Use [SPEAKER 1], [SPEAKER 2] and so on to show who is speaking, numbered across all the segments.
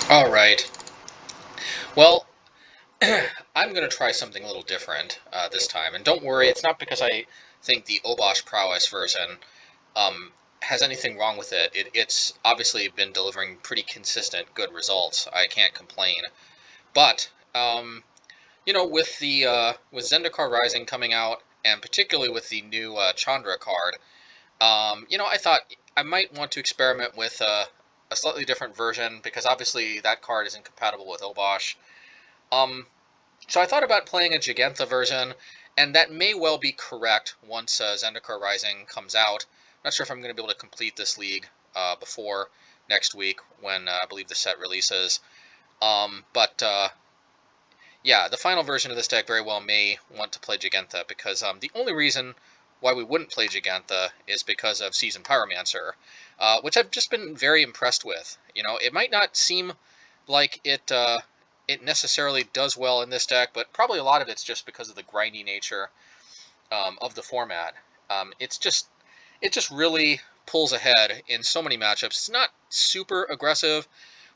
[SPEAKER 1] All right. Well, I'm going to try something a little different this time. And don't worry, it's not because I think the Obosh Prowess version um, has anything wrong with it. It's obviously been delivering pretty consistent, good results. I can't complain. But, with the with Zendikar Rising coming out, and particularly with the new Chandra card, I thought I might want to experiment with a slightly different version because obviously that card is incompatible with Obosh. Um, So I thought about playing a Gigantha version, and that may well be correct once Zendikar Rising comes out. Not sure if I'm going to be able to complete this league before next week when I believe the set releases. But yeah, the final version of this deck very well may want to play Gigantha because the only reason why we wouldn't play Gigantha is because of Season Pyromancer, which I've just been very impressed with. It might not seem like it necessarily does well in this deck, but probably a lot of it's just because of the grindy nature of the format. It just really pulls ahead in so many matchups. It's not super aggressive,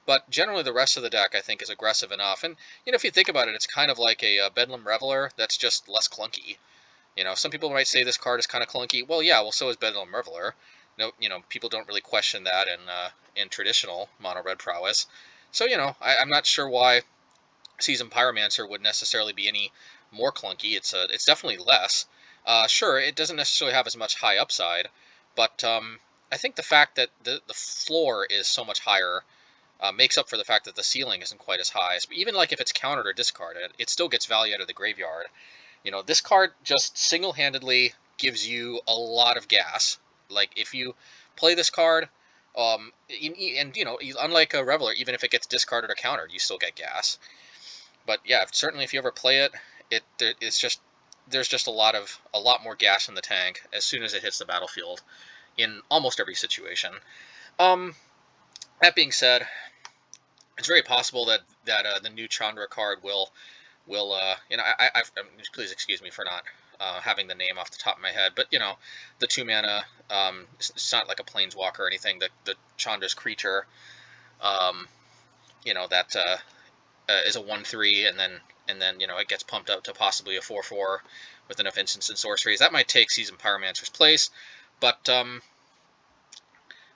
[SPEAKER 1] but generally the rest of the deck I think is aggressive enough. And if you think about it, it's kind of like a Bedlam Reveler that's just less clunky. Some people might say this card is kind of clunky. Well, yeah, well, so is Bedlam Reveler. No, people don't really question that in traditional mono red prowess. So I'm not sure why Season Pyromancer would necessarily be any more clunky. It's definitely less. Sure, it doesn't necessarily have as much high upside, but I think the fact that the floor is so much higher makes up for the fact that the ceiling isn't quite as high. So even like if it's countered or discarded, it still gets value out of the graveyard. This card just single-handedly gives you a lot of gas. Like if you play this card, and unlike a Reveler, even if it gets discarded or countered, you still get gas. But yeah, certainly if you ever play it, it's just there's just a lot more gas in the tank as soon as it hits the battlefield in almost every situation. Um, that being said, it's very possible that the new Chandra card will please excuse me for not having the name off the top of my head, but the 2 mana, it's not like a planeswalker or anything. The Chandra's creature, um, that is a 1/3, and then it gets pumped up to possibly a 4/4 with enough instants and sorceries. That might take Season Pyromancer's place, but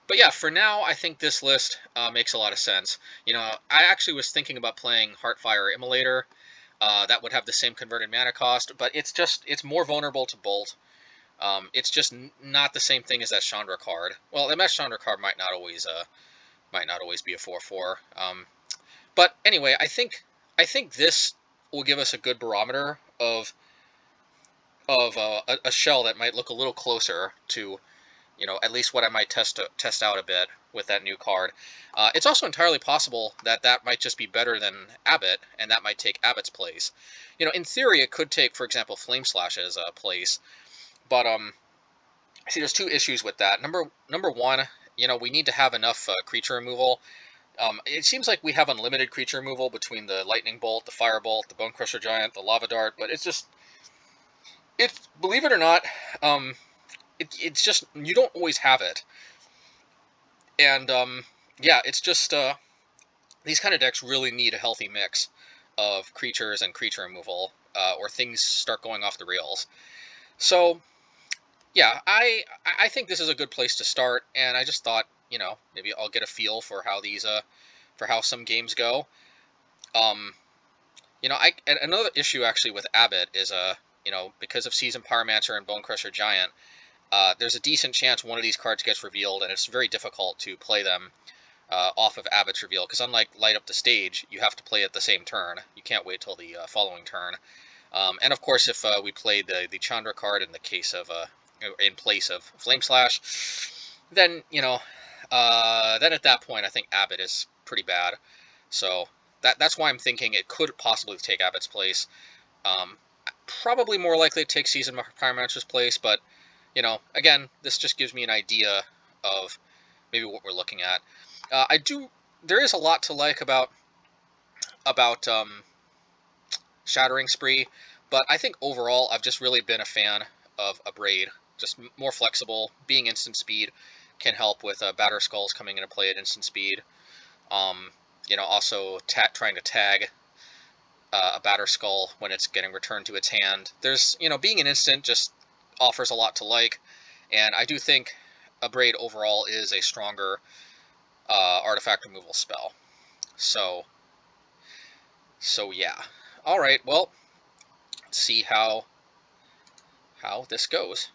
[SPEAKER 1] but yeah, for now I think this list makes a lot of sense. I actually was thinking about playing Heartfire Immolator. That would have the same converted mana cost, but it's more vulnerable to Bolt. It's just not the same thing as that Chandra card. Well, the Mesh Chandra card might not always be a 4/4. But anyway, I think this will give us a good barometer of a shell that might look a little closer to at least what I might test out a bit with that new card. It's also entirely possible that might just be better than Abbott, and that might take Abbott's place. In theory, it could take, for example, Flame Slash's place, but see, there's two issues with that. Number one, we need to have enough creature removal. It seems like we have unlimited creature removal between the Lightning Bolt, the Fire Bolt, the Bone Crusher Giant, the Lava Dart, but it's believe it or not, um, it's just you don't always have it, and yeah, it's just these kind of decks really need a healthy mix of creatures and creature removal, or things start going off the rails. So yeah, I think this is a good place to start, and I just thought maybe I'll get a feel for how some games go. Um, and another issue actually with Abbott is because of Season Pyromancer and Bone Crusher Giant, there's a decent chance one of these cards gets revealed, and it's very difficult to play them off of Abbott's reveal, because unlike Light Up the Stage, you have to play it the same turn. You can't wait till the following turn. And of course, if we played the Chandra card in place of Flame Slash, then then at that point I think Abbott is pretty bad. So that's why I'm thinking it could possibly take Abbott's place. Um, Probably more likely to take Season Pyromancer's place, but again, this just gives me an idea of maybe what we're looking at. I do. There is a lot to like about Shattering Spree, but I think overall I've just really been a fan of Abrade. Just more flexible, being instant speed can help with Batter Skulls coming into play at instant speed. Um, Also trying to tag a Batter Skull when it's getting returned to its hand. There's, being an instant just offers a lot to like, and I do think Abrade overall is a stronger artifact removal spell. So yeah. All right. Well, let's see how this goes.